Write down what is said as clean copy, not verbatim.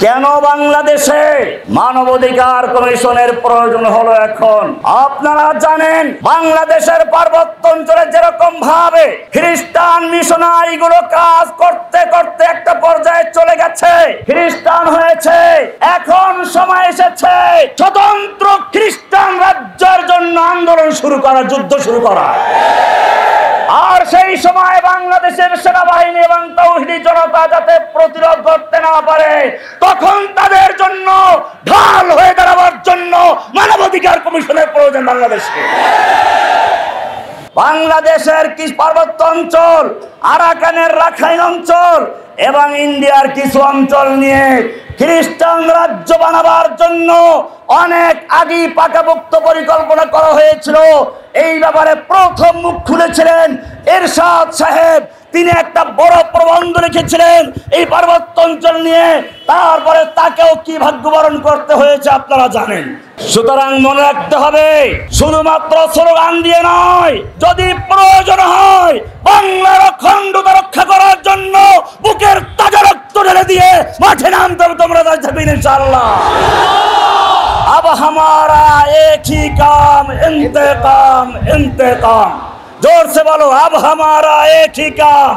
কেন বাংলাদেশে মানবাধিকার কমিশনের প্রয়োজন হলো এখন? আপনারা জানেন বাংলাদেশের পার্বত্য অঞ্চলে যেরকম ভাবে খ্রিস্টান মিশনারি গুলো কাজ করতে করতে একটা পর্যায়ে চলে গেছে, খ্রিস্টান হয়েছে। এখন সময় এসেছে স্বতন্ত্র খ্রিস্টান রাজ্যের জন্য আন্দোলন শুরু করা, যুদ্ধ শুরু করা। আর সেই সময় বাংলাদেশের সেনাবাহিনী এবং তাওহীদি জনতা যাতে প্রতিরোধ করতে না পারে, তখন তাদের জন্য ঢাল হয়ে দাঁড়াবার জন্য মানবাধিকার কমিশনের প্রয়োজন বাংলাদেশে। বাংলাদেশের কি পার্বত্য অঞ্চল, আরাকানের রাখাইন অঞ্চল এবং ইন্ডিয়ার কিছু অঞ্চল নিয়ে খ্রিস্টান রাজ্য বানাবার জন্য অনেক আগেই পাকাপোক্ত পরিকল্পনা করা হয়েছিল। এই ব্যাপারে প্রথম মুখ খুলেছিলেন এরশাদ সাহেব। তিনি একটা বড় প্রবন্ধ লিখেছিলেন এই পার্বত্য অঞ্চল নিয়ে। তারপরে তাকেও কি ভাগ্যবরণ করতে হয়েছে আপনারা জানেন। সুতরাং মনে রাখতে হবে, শুধুমাত্র স্লোগান দিয়ে নয়, যদি প্রয়োজন হয় বাংলার অখণ্ডতা রক্ষা করার জন্য বুকের তাজা রক্ত ঢেলে দিয়ে মাঠে নামতে হবে তোমরা ইনশাআল্লাহ। अब हमारा एक ही काम इंतकाम इंतकाम। जोर से बोलो, अब हमारा एक ही काम।